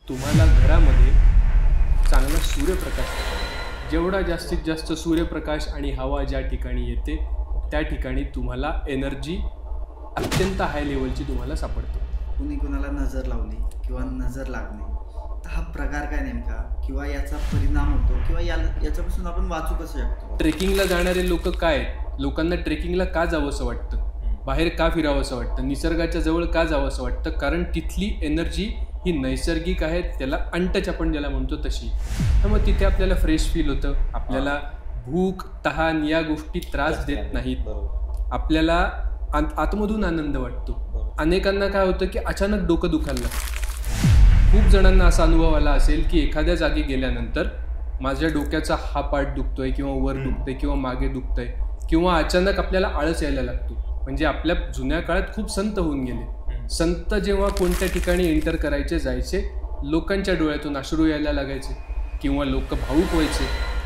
तुम्हाला घरामध्ये चांगला सूर्यप्रकाश, जेवढा जास्तीत जास्त सूर्यप्रकाश आणि हवा ज्या ठिकाणी येते त्या ठिकाणी तुम्हाला एनर्जी अत्यंत हाय लेवलची तुम्हाला सापडते. कुणी कुणाला नजर लावली किंवा नजर लागणे, तर हा प्रकार काय नेमका, किंवा याचा परिणाम होतो, किंवा याच्यापासून आपण वाचू कसं शकतो? ट्रेकिंगला जाणारे लोक काय आहेत, लोकांना ट्रेकिंगला का जावंसं वाटतं, बाहेर का फिरावंसं वाटतं, निसर्गाच्या जवळ का जावंसं वाटतं? कारण तिथली एनर्जी ही नैसर्गिक आहे, त्याला अनटच आपण ज्याला म्हणतो तशी. तर मग तिथे आपल्याला फ्रेश फील होतं, आपल्याला भूक तहान या गोष्टी त्रास देत नाहीत, आपल्याला आतमधून आनंद वाटतो. अनेकांना काय होतं की अचानक डोकं दुखायला लागतं. खूप जणांना असा अनुभव आला असेल की एखाद्या जागी गेल्यानंतर माझ्या डोक्याचा हा पार्ट दुखतोय किंवा वर दुखतोय किंवा मागे दुखतंय, किंवा अचानक आपल्याला आळस यायला लागतो. म्हणजे आपल्या जुन्या काळात खूप संत होऊन गेले. संत जेव्हा कोणत्या ठिकाणी एंटर करायचे जायचे, लोकांच्या डोळ्यातून अश्रू यायला लागायचे किंवा लोक भावूक व्हायचे,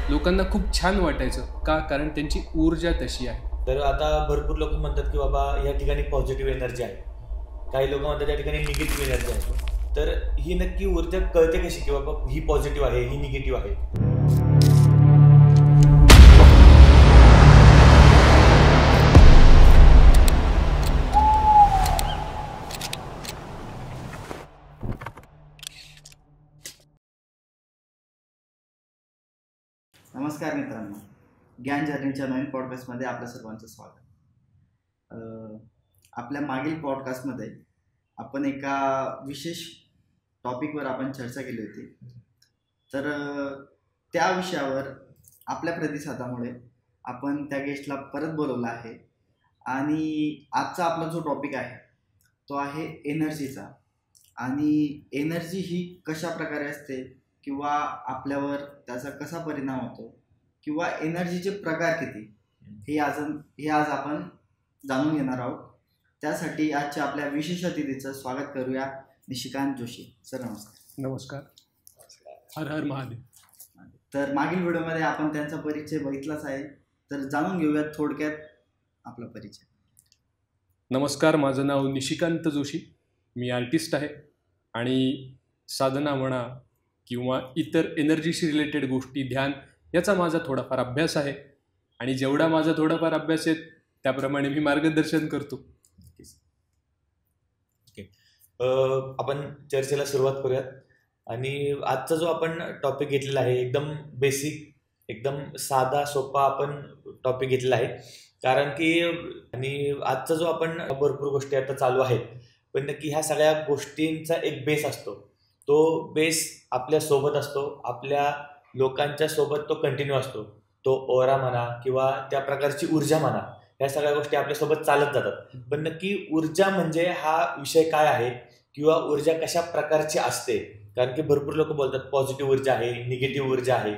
लोकांना खूप छान वाटायचं. का? कारण त्यांची ऊर्जा तशी आहे. तर आता भरपूर लोक म्हणतात की बाबा या ठिकाणी पॉझिटिव्ह एनर्जी आहे, काही लोक म्हणतात या ठिकाणी निगेटिव्ह एनर्जी आहे. तर ही नक्की ऊर्जा कळते कशी की बाबा ही पॉझिटिव्ह आहे, ही निगेटिव्ह आहे? नमस्कार मित्रांनो, ज्ञान जर्नीच्या नवीन पॉडकास्टमध्ये आपल्या सर्वांचं स्वागत. आपल्या मागील पॉडकास्टमध्ये आपण एका विशेष टॉपिकवर आपण चर्चा केली होती. तर त्या विषयावर आपल्या प्रतिसादामुळे आपण त्या गेस्टला परत बोलवलं आहे. आणि आजचा आपला जो टॉपिक आहे तो आहे एनर्जीचा. आणि एनर्जी ही कशा प्रकारे असते, किंवा आपल्यावर त्याचा कसा परिणाम होतो, किंवा एनर्जीचे प्रकार किती, हे आज आपण जाणून घेणार आहोत. त्यासाठी आजच्या आपल्या विशेष अतिथीचं स्वागत करूया, निशिकांत जोशी सर. नमस्कार. नमस्कार. हर हर महादेव. तर मागील व्हिडिओमध्ये आपण त्यांचा परिचय बघितलाच आहे, तर जाणून घेऊयात थोडक्यात आपला परिचय. नमस्कार, माझं नाव निशिकांत जोशी. मी आर्टिस्ट आहे आणि साधना म्हणा किंवा इतर एनर्जीशी रिलेटेड गोष्टी, ध्यान, याचा माझा थोडाफार अभ्यास आहे. आणि जेवढा माझा थोडाफार अभ्यास आहे त्याप्रमाणे मी मार्गदर्शन करतो. ओके, आपण चर्चेला सुरुवात करूयात. आणि आजचा जो आपण टॉपिक घेतलेला आहे एकदम बेसिक, एकदम साधा सोपा आपण टॉपिक घेतलेला आहे. कारण की आणि आजचा जो आपण भरपूर गोष्टी आता चालू आहेत, पण नक्की ह्या सगळ्या गोष्टींचा एक बेस असतो. तो बेस आपल्या सोबत असतो, आपल्या लोकांच्या सोबत तो कंटिन्यू असतो. तो ओरा म्हणा किंवा त्या प्रकारची ऊर्जा म्हणा, ह्या सगळ्या गोष्टी आपल्यासोबत चालत जातात. पण नक्की ऊर्जा म्हणजे हा विषय काय आहे, किंवा ऊर्जा कशा प्रकारची असते? कारण की भरपूर लोक बोलतात पॉझिटिव्ह ऊर्जा आहे, निगेटिव्ह ऊर्जा आहे.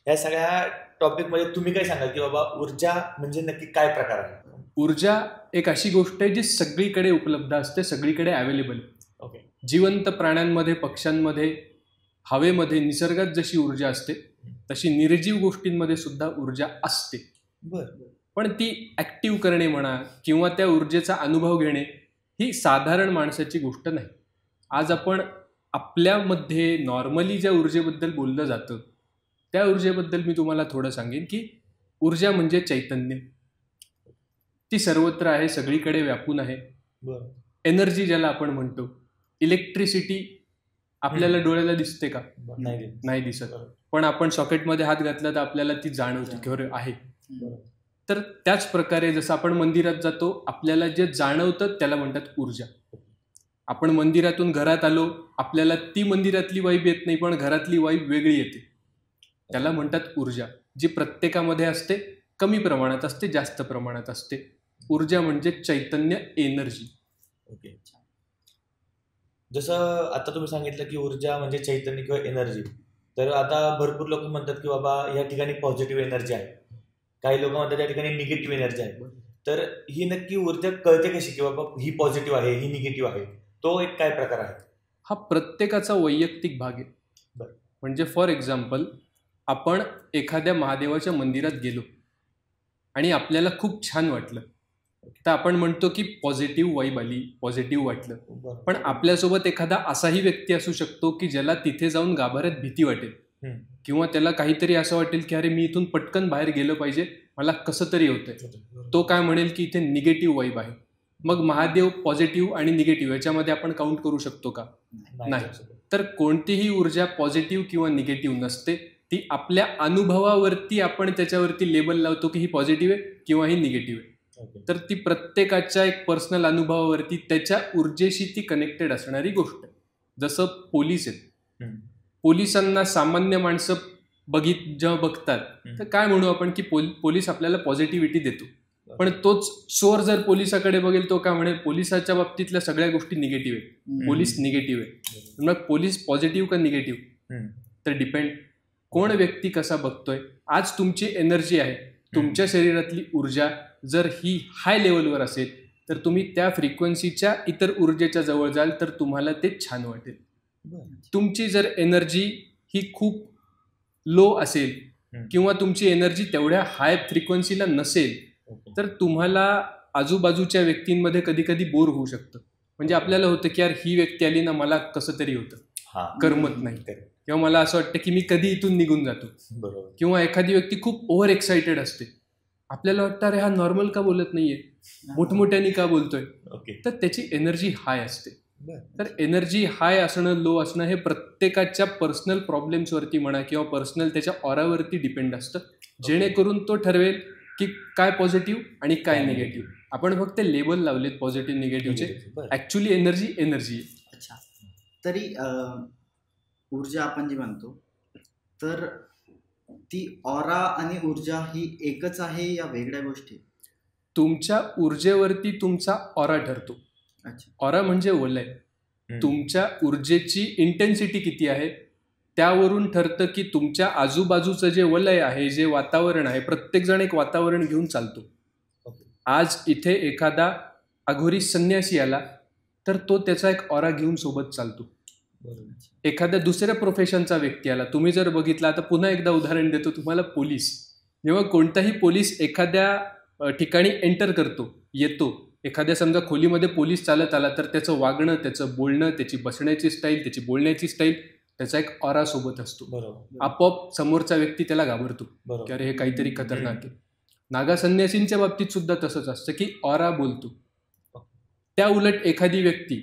ह्या सगळ्या टॉपिकमध्ये तुम्ही काय सांगाल की बाबा ऊर्जा म्हणजे नक्की काय प्रकार आहे? ऊर्जा एक अशी गोष्ट आहे जी सगळीकडे उपलब्ध असते, सगळीकडे अवेलेबल. ओके. जिवंत प्राण्यांमध्ये, पक्ष्यांमध्ये, हवेमध्ये, निसर्गात जशी ऊर्जा असते तशी निर्जीव गोष्टींमध्ये सुद्धा ऊर्जा असते. पण ती ॲक्टिव्ह करणे म्हणा किंवा त्या ऊर्जेचा अनुभव घेणे ही साधारण माणसाची गोष्ट नाही. आज आपण आपल्यामध्ये नॉर्मली ज्या ऊर्जेबद्दल बोललं जातं त्या ऊर्जेबद्दल मी तुम्हाला थोडं सांगेन की ऊर्जा म्हणजे चैतन्य. ती सर्वत्र आहे, सगळीकडे व्यापून आहे. एनर्जी ज्याला आपण म्हणतो, इलेक्ट्रिसिटी आपल्याला डोळ्याला दिसते का? नाही दिसत. पण आपण सॉकेटमध्ये हात घातला तर आपल्याला ती जाणवते की अरे आहे. तर त्याच प्रकारे जसं आपण मंदिरात जातो, आपल्याला जे जाणवतं त्याला म्हणतात ऊर्जा. आपण मंदिरातून घरात आलो, आपल्याला ती मंदिरातली वाईब येत नाही, पण घरातली वाईब वेगळी येते, त्याला म्हणतात ऊर्जा. जी प्रत्येकामध्ये असते, कमी प्रमाणात असते, जास्त प्रमाणात असते. ऊर्जा म्हणजे चैतन्य, एनर्जी. ओके. जसं आता तुम्ही सांगितलं की ऊर्जा म्हणजे चैतन्य किंवा एनर्जी. तर आता भरपूर लोक म्हणतात की बाबा या ठिकाणी पॉझिटिव्ह एनर्जी आहे, काही लोक म्हणतात या ठिकाणी निगेटिव्ह एनर्जी आहे. तर ही नक्की ऊर्जा कळते कशी की बाबा ही पॉझिटिव्ह आहे, ही निगेटिव्ह आहे? तो एक काय प्रकार आहे? हा प्रत्येकाचा वैयक्तिक भाग आहे. म्हणजे फॉर एक्झाम्पल, आपण एखाद्या महादेवाच्या मंदिरात गेलो आणि आपल्याला खूप छान वाटलं, तर आपण म्हणतो की पॉझिटिव्ह वाईब आली, पॉझिटिव्ह वाटलं. पण आपल्यासोबत एखादा असाही व्यक्ती असू शकतो की ज्याला तिथे जाऊन गाभाऱ्यात भीती वाटेल, किंवा त्याला काहीतरी असं वाटेल की अरे मी इथून पटकन बाहेर गेलं पाहिजे, मला कसं तरी होतंय. तो काय म्हणेल की इथे निगेटिव्ह वाईब आहे. मग महादेव पॉझिटिव्ह आणि निगेटिव्ह याच्यामध्ये आपण काउंट करू शकतो का? नाही. तर कोणतीही ऊर्जा पॉझिटिव्ह किंवा निगेटिव्ह नसते. ती आपल्या अनुभवावरती आपण त्याच्यावरती लेबल लावतो की ही पॉझिटिव्ह आहे किंवा ही निगेटिव्ह आहे. तर ती प्रत्येकाच्या एक पर्सनल अनुभवावरती त्याच्या ऊर्जेशी ती कनेक्टेड असणारी गोष्ट आहे. जसं पोलीस आहेत, पोलिसांना सामान्य माणसं जेव्हा बघतात तर काय म्हणू आपण की पोलीस आपल्याला पॉझिटिव्हिटी देतो. पण तोच चोर जर पोलिसाकडे बघेल तो काय म्हणेल, पोलिसाच्या बाबतीतल्या सगळ्या गोष्टी निगेटिव्ह आहेत, पोलीस निगेटिव्ह आहे. मग पोलीस पॉझिटिव्ह का निगेटिव्ह? तर डिपेंड कोण व्यक्ती कसा बघतोय. आज तुमची एनर्जी आहे, तुमच्या शरीरातली ऊर्जा जर ही हाय लेवलवर असेल तर तुम्ही त्या फ्रिक्वेन्सीच्या इतर ऊर्जेच्या जवळ जाल तर तुम्हाला ते छान वाटेल. तुमची जर एनर्जी ही खूप लो असेल किंवा तुमची एनर्जी तेवढ्या हाय फ्रिक्वेन्सीला नसेल तर तुम्हाला आजूबाजूच्या व्यक्तींमध्ये कधी कधी बोर होऊ शकतं. म्हणजे आपल्याला होतं की यार ही व्यक्ती आली ना मला कसं तरी होतं, करमत नाही, किंवा मला असं वाटतं की मी कधी इथून निघून जातो. किंवा एखादी व्यक्ती खूप ओव्हर एक्साइटेड असते, आपल्याला वाटतं अरे हा नॉर्मल का बोलत नाहीये, मोठमोठ्याने का बोलतोय. तर त्याची एनर्जी हाय असते. तर एनर्जी हाय असणं लो असणं हे प्रत्येकाच्या पर्सनल प्रॉब्लेम्सवरती म्हणा किंवा पर्सनल त्याच्या ऑरावरती डिपेंड असतं, जेणेकरून तो ठरवेल की काय पॉझिटिव्ह आणि काय निगेटिव्ह. आपण फक्त लेबल लावलेत पॉझिटिव्ह निगेटिव्हचे, ऍक्च्युली एनर्जी आहे. अच्छा, तरी ऊर्जा आपण जी म्हणतो तर ती ऑरा आणि ऊर्जा ही एकच आहे या वेगळ्या गोष्टी? तुमच्या ऊर्जेवरती तुमचा ऑरा ठरतो. ऑरा म्हणजे वलय. तुमच्या ऊर्जेची इंटेन्सिटी किती आहे त्यावरून ठरतं की तुमच्या आजूबाजूचं जे वलय आहे, जे वातावरण आहे, प्रत्येक जण एक वातावरण घेऊन चालतो. आज इथे एखादा अघोरी संन्यासी आला तर तो त्याचा एक ऑरा घेऊन सोबत चालतो. एखाद्या दुसऱ्या प्रोफेशनचा व्यक्ती आला, तुम्ही जर बघितला, आता पुन्हा एकदा उदाहरण देतो तुम्हाला, पोलीस. जेव्हा कोणताही पोलीस एखाद्या ठिकाणी एंटर येतो, एखाद्या समजा खोलीमध्ये पोलीस चालत आला तर त्याचं वागणं, त्याचं बोलणं, त्याची बसण्याची स्टाईल, त्याची बोलण्याची स्टाईल, त्याचा एक ऑरा सोबत असतो. आपोआप समोरचा व्यक्ती त्याला घाबरतो की अरे हे काहीतरी खतरनाक आहे. नागा संन्यासींच्या बाबतीत सुद्धा तसंच असतं की ऑरा बोलतो. त्या उलट एखादी व्यक्ती,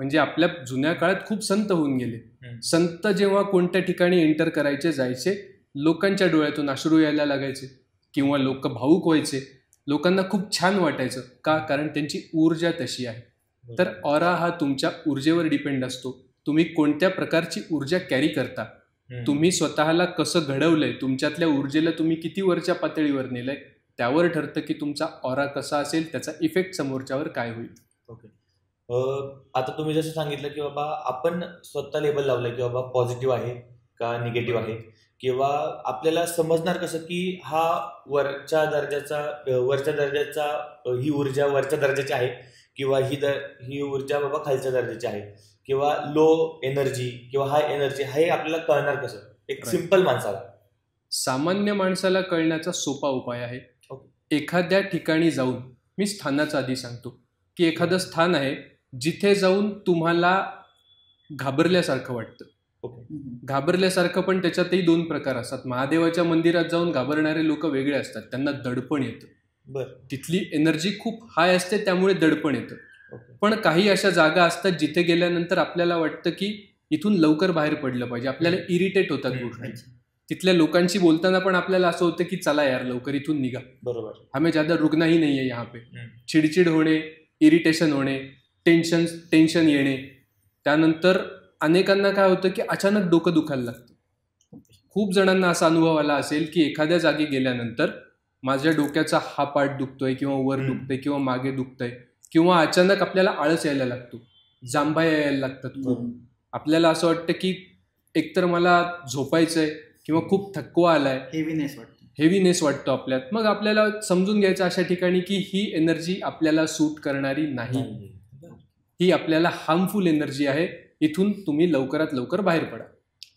म्हणजे आपल्या जुन्या काळात खूप संत होऊन गेले, संत जेव्हा कोणत्या ठिकाणी एंटर करायचे, जायचे, लोकांच्या डोळ्यातून अश्रू यायला लागायचे किंवा लोक भावुक व्हायचे, लोकांना खूप छान वाटायचं. का? कारण त्यांची ऊर्जा तशी आहे. तर ऑरा हा तुमच्या ऊर्जेवर डिपेंड असतो. तुम्ही कोणत्या प्रकारची ऊर्जा कॅरी करता, तुम्ही स्वतःला कसं घडवलंय, तुमच्यातल्या ऊर्जेला तुम्ही किती वरच्या पातळीवर नेलंय, त्यावर ठरतं की तुमचा ऑरा कसा असेल, त्याचा इफेक्ट समोरच्यावर काय होईल. ओके, आता तुम्ही जसं सांगितलं की बाबा आपण स्वतः लेबल लावलं की बाबा पॉझिटिव्ह आहे का निगेटिव्ह आहे, किंवा आपल्याला समजणार कसं की हा वरच्या दर्जाचा ही ऊर्जा वरच्या दर्जाची आहे किंवा ही ऊर्जा बाबा खालच्या दर्जाची आहे, किंवा लो एनर्जी किंवा हाय एनर्जी, हे आपल्याला कळणार कसं एक सिंपल माणसाला? सामान्य माणसाला कळण्याचा सोपा उपाय आहे. एखाद्या ठिकाणी जाऊन, मी स्थानाचा आधी सांगतो की एखादं स्थान आहे जिथे जाऊन तुम्हाला घाबरल्यासारखं वाटतं. घाबरल्यासारखं, पण त्याच्यातही दोन प्रकार असतात. महादेवाच्या मंदिरात जाऊन घाबरणारे लोक वेगळे असतात, त्यांना दडपण येतं, तिथली एनर्जी खूप हाय असते त्यामुळे दडपण येतं. पण काही अशा जागा असतात जिथे गेल्यानंतर आपल्याला वाटतं की इथून लवकर बाहेर पडलं पाहिजे, आपल्याला इरिटेट होतात गोष्टी. तिथल्या लोकांशी बोलताना पण आपल्याला असं होतं की चला यार लवकर इथून निघा, बरोबर, हमें ज्यादा रुकना ही नाही आहे यहाँ पे. चिडचिड होणे, इरिटेशन होणे, टेन्शन येणे. त्यानंतर अनेकांना काय होतं की अचानक डोकं दुखायला लागतं. खूप जणांना असा अनुभव आला असेल की एखाद्या जागी गेल्यानंतर माझ्या डोक्याचा हा पार्ट दुखतोय किंवा वर दुखतोय किंवा मागे दुखतंय, किंवा अचानक आपल्याला आळस यायला लागतो, जांभा यायला लागतात खूप. आपल्याला असं वाटतं की एकतर मला झोपायचंय किंवा खूप थकवा आलाय, हेवीनेस वाटतो आपल्यात. मग आपल्याला समजून घ्यायचं अशा ठिकाणी की ही एनर्जी आपल्याला सूट करणारी नाही, ही आपल्याला हार्मफुल एनर्जी आहे, इथून तुम्ही लवकरात लवकर बाहेर पडा.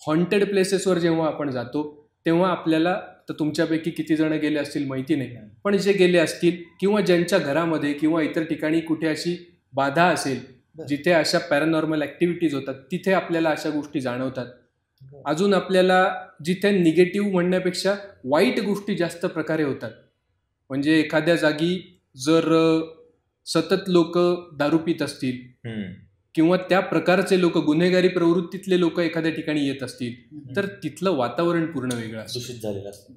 हॉन्टेड प्लेसेसवर जेव्हा आपण जातो तेव्हा आपल्याला तर तुमच्यापैकी किती जण गेले असतील माहिती नाही, पण जे गेले असतील किंवा ज्यांच्या घरामध्ये किंवा इतर ठिकाणी कुठे अशी बाधा असेल जिथे अशा पॅरानॉर्मल ॲक्टिव्हिटीज होतात, तिथे आपल्याला अशा गोष्टी जाणवतात. अजून आपल्याला जिथे निगेटिव्ह म्हणण्यापेक्षा वाईट गोष्टी जास्त प्रकारे होतात. म्हणजे एखाद्या जागी जर सतत लोक दारू पित असतील किंवा त्या प्रकारचे लोक, गुन्हेगारी प्रवृत्तीतले लोक एखाद्या ठिकाणी येत असतील, तर तिथलं वातावरण पूर्ण वेगळं असतं, दूषित झालेलं असतं.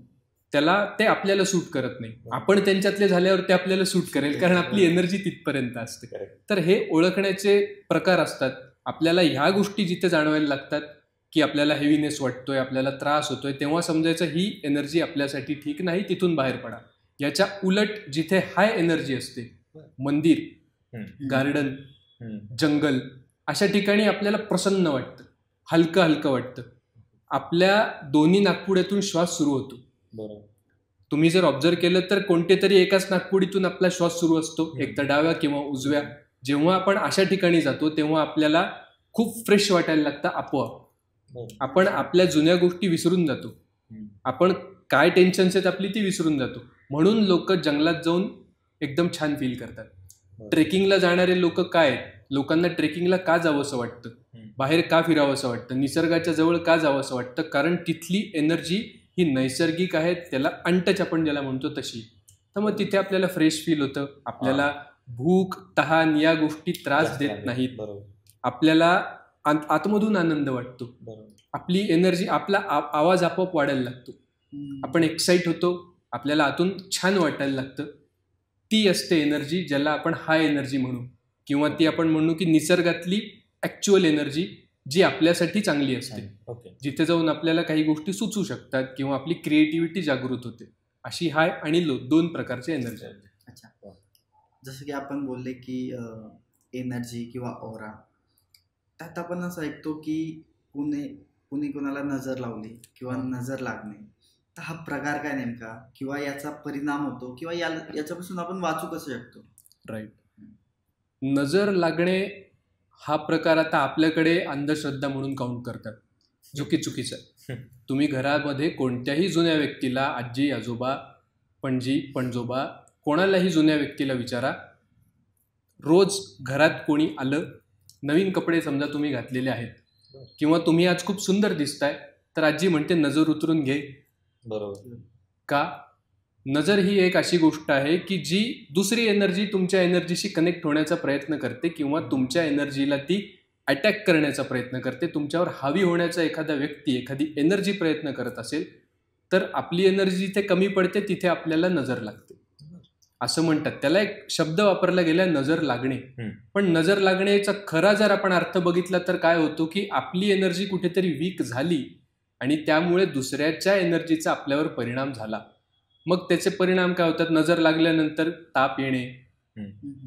त्याला ते आपल्याला सूट करत नाही. आपण त्यांच्यातले झाल्यावर ते आपल्याला सूट करेल, कारण आपली एनर्जी तिथपर्यंत असते. तर हे ओळखण्याचे प्रकार असतात. आपल्याला ह्या गोष्टी जिथे जाणवायला लागतात की आपल्याला हेवीनेस वाटतोय, आपल्याला त्रास होतोय, तेव्हा समजायचं ही एनर्जी आपल्यासाठी ठीक नाही, तिथून बाहेर पडा. याच्या उलट जिथे हाय एनर्जी असते, मंदिर, गार्डन, जंगल, अशा ठिकाणी आपल्याला प्रसन्न वाटतं, हलकं हलकं वाटतं. आपल्या दोन्ही नाकपुड्यातून श्वास सुरू होतो. तुम्ही जर ऑब्झर्व केलं तर कोणते तरी एकाच नाकपुडीतून आपला श्वास सुरू असतो, एक तर डाव्या किंवा उजव्या. जेव्हा आपण अशा ठिकाणी जातो तेव्हा आपल्याला खूप फ्रेश वाटायला लागतं आपोआप. आपण आपल्या जुन्या गोष्टी विसरून जातो, आपण काय टेन्शन्स आहेत आपली ती विसरून जातो. म्हणून लोक जंगलात जाऊन एकदम छान फील करतात. ट्रेकिंगला जाणारे लोक काय आहेत, लोकांना ट्रेकिंगला का जावंसं वाटतं, बाहेर का फिरावंसं वाटतं, निसर्गाच्या जवळ का जावंसं वाटतं, कारण तिथली एनर्जी ही नैसर्गिक आहे, त्याला अनटच आपण ज्याला म्हणतो तशी. तर मग तिथे आपल्याला फ्रेश फील होतं, आपल्याला भूक, तहान या गोष्टी त्रास देत नाहीत, आपल्याला आतमधून आनंद वाटतो, आपली एनर्जी, आपला आवाज आपोआप वाढायला लागतो, आपण एक्साइट होतो, आपल्याला आतून छान वाटायला लागतं. ती असते एनर्जी ज्याला आपण हाय एनर्जी म्हणू, किंवा ती आपण म्हणू की निसर्गातली ॲक्च्युअल एनर्जी जी आपल्यासाठी चांगली असते. जिथे जाऊन आपल्याला काही गोष्टी सुचू शकतात किंवा आपली क्रिएटिव्हिटी जागृत होते. अशी हाय आणि लो दोन प्रकारची एनर्जी आहे. अच्छा, जसं की आपण बोलले की एनर्जी किंवा ऑरा, त्यात आपण असं ऐकतो की कुणी कोणाला नजर लावली किंवा नजर लागणे, तर हा प्रकार काय नेमका, किंवा याचा परिणाम होतो, किंवा याच्यापासून आपण वाचू कसं शकतो? राईट. नजर लागणे हा प्रकार आता आपल्याकडे अंधश्रद्धा म्हणून काउंट करतात, जो की चुकीचा आहे. तुम्ही घरामध्ये कोणत्याही जुन्या व्यक्तीला, आजी आजोबा, पणजी पणजोबा, कोणालाही जुन्या व्यक्तीला विचारा, रोज घरात कोणी आलं, नवीन कपडे समजा तुम्ही घातलेले आहेत किंवा तुम्ही आज खूप सुंदर दिसताय, तर आजी म्हणते नजर उतरून घे. बरोबर. का? नजर ही एक अशी गोष्ट आहे की जी दुसरी एनर्जी तुमच्या एनर्जीशी कनेक्ट होण्याचा प्रयत्न करते किंवा तुमच्या एनर्जीला ती अटॅक करण्याचा प्रयत्न करते. तुमच्यावर हावी होण्याचा एखादा व्यक्ती, एखादी एनर्जी प्रयत्न करत असेल तर आपली एनर्जी जिथे कमी पडते तिथे आपल्याला नजर लागते असं म्हणतात. त्याला एक शब्द वापरला गेला, नजर लागणे. पण नजर लागण्याचा खरा जर आपण अर्थ बघितला तर काय होतो की आपली एनर्जी कुठेतरी वीक झाली आणि त्यामुळे दुसऱ्याच्या एनर्जीचा आपल्यावर परिणाम झाला. मग त्याचे परिणाम काय होतात? नजर लागल्यानंतर ताप येणे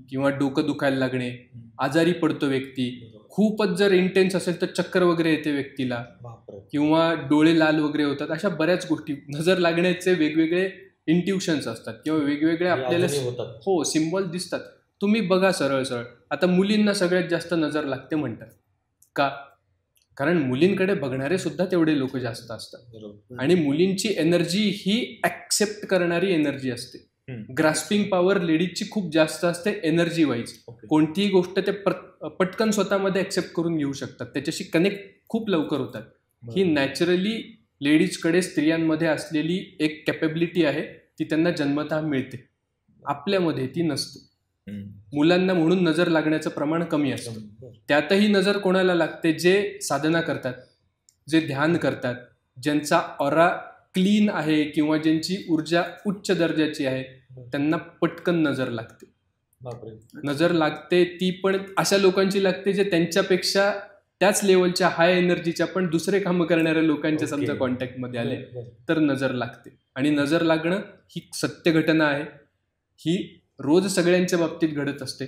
किंवा डोकं दुखायला लागणे, आजारी पडतो व्यक्ती. खूपच जर इंटेन्स असेल तर चक्कर वगैरे येते व्यक्तीला, किंवा डोळे लाल वगैरे होतात. अशा बऱ्याच गोष्टी नजर लागण्याचे वेगवेगळे इंट्युशन्स असतात किंवा वेगवेगळे आपल्याला सिम्बॉल दिसतात. तुम्ही बघा सरळ सरळ, आता मुलींना सगळ्यात जास्त नजर लागते म्हणतात का? कारण मुलींकडे बघणारे सुद्धा तेवढे लोक जास्त असतात आणि मुलींची एनर्जी ही ऍक्सेप्ट करणारी एनर्जी असते. ग्रास्पिंग पॉवर लेडीजची खूप जास्त असते एनर्जी वाईज. कोणतीही गोष्ट ते पटकन स्वतःमध्ये ऍक्सेप्ट करून घेऊ शकतात, त्याच्याशी कनेक्ट खूप लवकर होतात. ही नॅचरली लेडीजकडे स्त्रियांमध्ये असलेली एक कॅपेबिलिटी आहे, ती त्यांना जन्मतः मिळते, आपल्यामध्ये ती नसते. मुलांना म्हणून नजर लागण्याचं प्रमाण कमी असतं. त्यातही नजर कोणाला लागते? जे साधना करतात, जे ध्यान करतात, ज्यांचा ऑरा क्लीन आहे किंवा ज्यांची ऊर्जा उच्च दर्जाची आहे, त्यांना पटकन नजर लागते. नजर लागते ती पण अशा लोकांची लागते जे त्यांच्यापेक्षा त्याच लेवलच्या हाय एनर्जीच्या पण दुसरे कामं करणाऱ्या लोकांच्या समजा कॉन्टॅक्टमध्ये आले तर नजर लागते. आणि नजर लागणं ही सत्य घटना आहे, ही रोज सगळ्यांच्या बाबतीत घडत असते.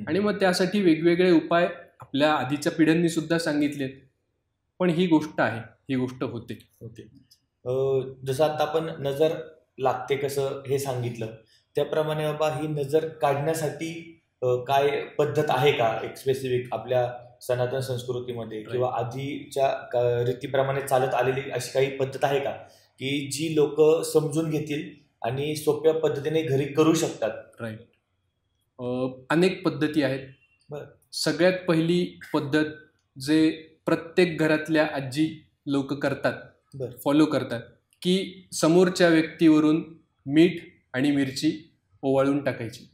आणि मग त्यासाठी वेगवेगळे उपाय आपल्या आधीच्या पिढ्यांनी सुद्धा सांगितलेत, पण ही गोष्ट आहे, ही गोष्ट होते. जसं आता आपण नजर लागते कसं हे सांगितलं, त्याप्रमाणे बाबा ही नजर काढण्यासाठी काय पद्धत आहे का एक स्पेसिफिक आपल्या सनातन संस्कृतीमध्ये किंवा आधीच्या रीतीप्रमाणे चालत आलेली अशी काही पद्धत आहे का की जी लोक समजून घेतील आणि सोप्या पद्धतीने घरी करू शकतात? राईट. अनेक पद्धती आहेत. बरं. सगळ्यात पहिली पद्धत जे प्रत्येक घरातल्या आजी लोक करतात, फॉलो करतात, की समोरच्या व्यक्तीवरून मीठ आणि मिरची ओवाळून टाकायची.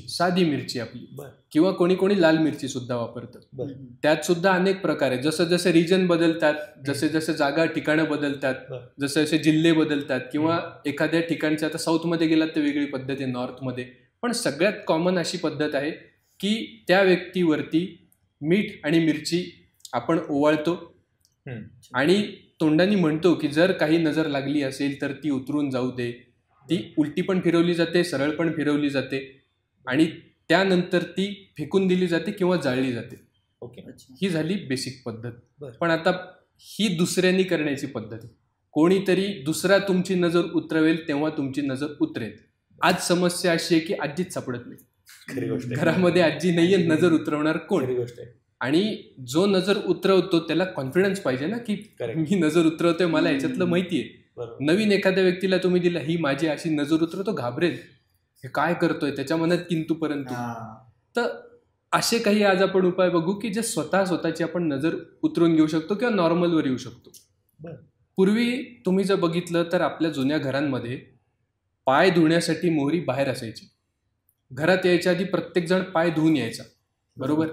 साधी मिरची आपली, किंवा कोणी कोणी लाल मिरची सुद्धा वापरतात. त्यात सुद्धा अनेक प्रकार आहेत. जसं जसे रिजन बदलतात, जसे जसे जागा ठिकाणं बदलतात, जसे जसे जिल्हे बदलतात, किंवा एखाद्या ठिकाणच्या, आता साऊथमध्ये गेलात तर वेगळी पद्धत आहे, नॉर्थमध्ये. पण सगळ्यात कॉमन अशी पद्धत आहे की त्या व्यक्तीवरती मीठ आणि मिरची आपण ओवाळतो आणि तोंडाने म्हणतो की जर काही नजर लागली असेल तर ती उतरून जाऊ दे. ती उलटी पण फिरवली जाते, सरळ पण फिरवली जाते, आणि त्यानंतर ती फेकून दिली जाते किंवा जाळली जाते. ही झाली बेसिक पद्धत. पण आता ही दुसऱ्यांनी करण्याची पद्धत आहे. कोणीतरी दुसरा तुमची नजर उतरवेल तेव्हा तुमची नजर उतरेल. आज समस्या अशी आहे की आजीच सापडत नाही. घरामध्ये आजी नाहीये, नजर उतरवणार कोण? आणि जो नजर उतरवतो त्याला कॉन्फिडन्स पाहिजे ना, की मी नजर उतरवतोय, मला याच्यातलं माहितीये. नवीन एखाद्या व्यक्तीला तुम्ही दिला ही माझी अशी नजर उतरवतो, घाबरेल, हे काय करतोय, त्याच्या मनात किंतु परंतु. तर असे काही आज आपण उपाय बघू की जे स्वतःची आपण नजर उतरून घेऊ शकतो किंवा नॉर्मलवर येऊ शकतो. पूर्वी तुम्ही जर बघितलं तर आपल्या जुन्या घरांमध्ये पाय धुण्यासाठी मोहरी बाहेर असायची. घरात यायच्या आधी प्रत्येक जण पाय धुवून यायचा, बरोबर?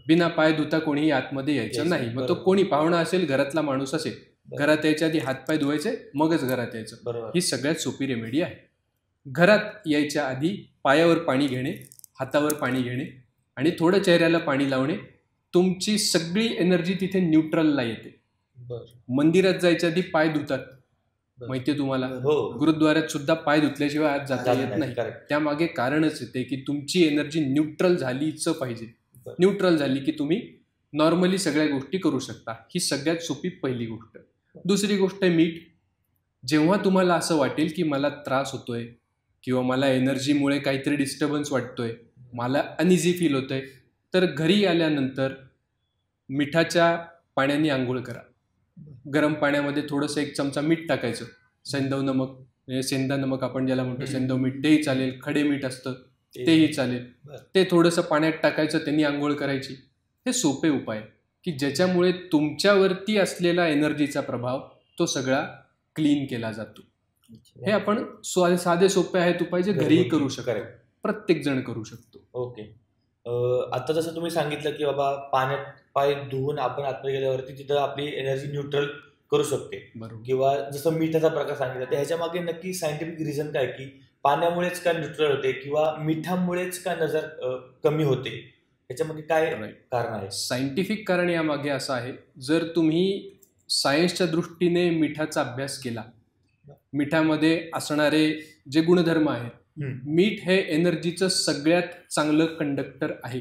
बिना पाय धुता कोणीही आतमध्ये यायचं नाही. मग तो कोणी पाहुणा असेल, घरातला माणूस असेल, घरात यायच्या आधी हातपाय धुवायचे, मगच घरात यायचं. ही सगळ्यात सोपी रेमेडी आहे. घरात यायच्या आधी पायावर पाणी घेणे, हातावर पाणी घेणे आणि थोडं चेहऱ्याला पाणी लावणे. तुमची सगळी एनर्जी तिथे न्यूट्रलला येते. मंदिरात जायच्या आधी पाय धुतात, माहितीये तुम्हाला? गुरुद्वारात सुद्धा पाय धुतल्याशिवाय आज जाता येत नाही. त्यामागे कारणच येते की तुमची एनर्जी न्यूट्रल झालीच पाहिजे. न्यूट्रल झाली की तुम्ही नॉर्मली सगळ्या गोष्टी करू शकता. ही सगळ्यात सोपी पहिली गोष्ट. दुसरी गोष्ट आहे मीठ. जेव्हा तुम्हाला असं वाटेल की मला त्रास होतोय किंवा मला एनर्जीमुळे काहीतरी डिस्टर्बन्स वाटतोय, मला अनइझी फील होतंय, तर घरी आल्यानंतर मिठाच्या पाण्याने आंघोळ करा. गरम पाण्यामध्ये थोडंसं 1 चमचा मीठ टाकायचं. सेंधव नमक, सेंधा नमक आपण ज्याला म्हणतो, सेंधव मीठ, तेही चालेल. खडे मीठ असतं तेही चालेल. ते थोडंसं पाण्यात टाकायचं, त्यांनी आंघोळ करायची. हे सोपे उपाय की ज्याच्यामुळे तुमच्यावरती असलेला एनर्जीचा प्रभाव तो सगळा क्लीन केला जातो. हे आपण साधे सोपे आहेत उपाय जे घरीही करू शकतो, प्रत्येक जण करू शकतो. ओके. आता जसं तुम्ही सांगितलं की बाबा पाण्यात पाय धुवून आपण आतमध्ये गेल्यावरती तिथं आपली एनर्जी न्यूट्रल करू शकते, किंवा जसं मिठाचा प्रकार सांगितला, तर ह्याच्या मागे नक्की सायंटिफिक रिझन काय की पाण्यामुळेच का न्यूट्रल होते किंवा मिठामुळेच का नजर कमी होते, ह्याच्यामध्ये काय कारण आहे? सायंटिफिक कारण यामागे असं आहे, जर तुम्ही सायन्सच्या दृष्टीने मिठाचा अभ्यास केला, मिठामध्ये असणारे जे गुणधर्म आहेत, मीठ हे एनर्जीचं सगळ्यात चांगलं कंडक्टर आहे.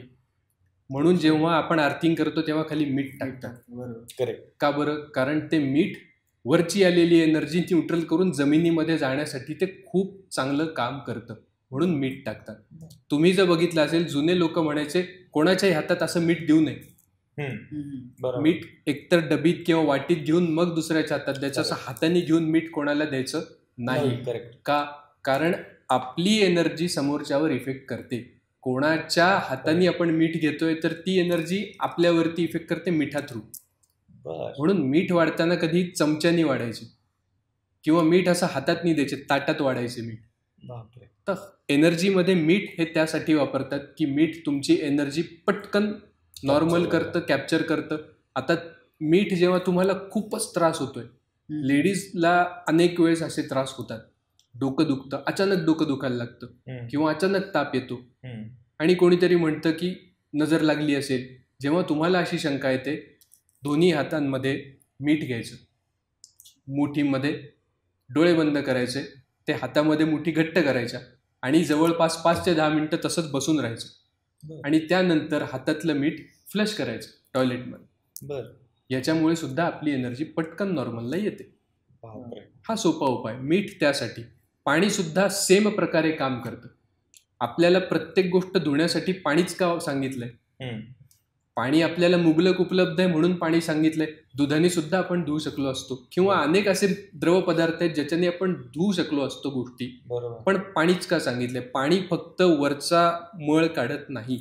म्हणून जेव्हा आपण अर्थिंग करतो तेव्हा खाली मीठ टाकतात. करेक्ट. का बरं? कारण ते मीठ वरची आलेली एनर्जी न्यूट्रल करून जमिनीमध्ये जाण्यासाठी ते खूप चांगलं काम करतं, म्हणून मीठ टाकतात. तुम्ही जर बघितलं असेल, जुने लोक म्हणायचे कोणाच्याही हातात असं मीठ देऊ नये. मीठ एकतर डबीत किंवा वाटीत घेऊन मग दुसऱ्याच्या हातात द्यायचं, असं हाताने घेऊन मीठ कोणाला द्यायचं नाही. का? कारण आपली एनर्जी समोरच्यावर इफेक्ट करते. कोणाच्या हाताने आपण मीठ घेतोय तर ती एनर्जी आपल्यावरती इफेक्ट करते मिठा थ्रू. म्हणून मीठ वाढताना कधी चमच्यानी वाढायचे किंवा मीठ असं हातात नाही द्यायचे, ताटात वाढायचे मीठ. तर एनर्जीमध्ये मीठ हे त्यासाठी वापरतात की मीठ तुमची एनर्जी पटकन नॉर्मल करतं, कॅप्चर करतं. आता मीठ जेव्हा तुम्हाला खूपच त्रास होतोय, लेडीजला अनेक वेळेस असे त्रास होतात, डोकं दुखतं, अचानक डोकं दुखायला लागतं किंवा अचानक ताप येतो, आणि कोणीतरी म्हणतं की नजर लागली असेल. जेव्हा तुम्हाला अशी शंका येते, दोन्ही हातांमध्ये मीठ घ्यायचं, मुठीमध्ये डोळे बंद करायचे, ते हातामध्ये मुठी घट्ट करायच्या आणि जवळपास 5 ते 10 मिनिटं तसंच बसून राहायचं आणि त्यानंतर हातातलं मीठ फ्लश करायचं टॉयलेटमध्ये. याच्यामुळे सुद्धा आपली एनर्जी पटकन नॉर्मलला येते. हा सोपा उपाय. मीठ त्यासाठी. पाणी सुद्धा सेम प्रकारे काम करतं. आपल्याला प्रत्येक गोष्ट धुण्यासाठी पाणीच का सांगितलंय? पाणी आपल्याला मुबलक उपलब्ध आहे म्हणून पाणी सांगितलंय. दुधाने सुद्धा आपण धुवू शकलो असतो, किंवा अनेक असे द्रव पदार्थ आहेत ज्याच्याने आपण धुवू शकलो असतो गोष्टी. पण पाणीच का सांगितलंय? पाणी फक्त वरचा मळ काढत नाही.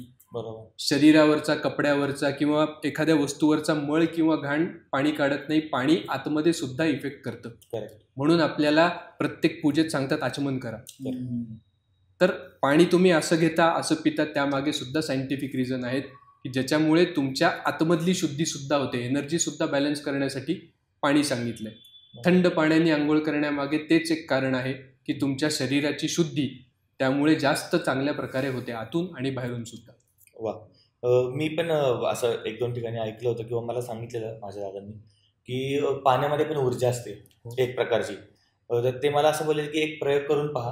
शरीरावरचा, कपड्यावरचा किंवा एखाद्या वस्तूवरचा मळ किंवा घाण पाणी काढत नाही. पाणी आतमध्ये सुद्धा इफेक्ट करतं. म्हणून आपल्याला प्रत्येक पूजेत सांगतात आचमन करा. तर पाणी तुम्ही असं घेता, असं पिता, त्यामागे सुद्धा सायंटिफिक रिझन आहेत की ज्याच्यामुळे तुमच्या आतमधली शुद्धी सुद्धा होते. एनर्जी सुद्धा बॅलन्स करण्यासाठी पाणी सांगितलंय. थंड पाण्याने आंघोळ करण्यामागे तेच एक कारण आहे की तुमच्या शरीराची शुद्धी त्यामुळे जास्त चांगल्या प्रकारे होते, आतून आणि बाहेरून सुद्धा. वा, मी पण असं 1-2 ठिकाणी ऐकलं होतं किंवा मला सांगितलेलं माझ्या दादांनी की पाण्यामध्ये पण ऊर्जा असते एक प्रकारची. तर ते मला असं बोलले की एक प्रयोग करून पहा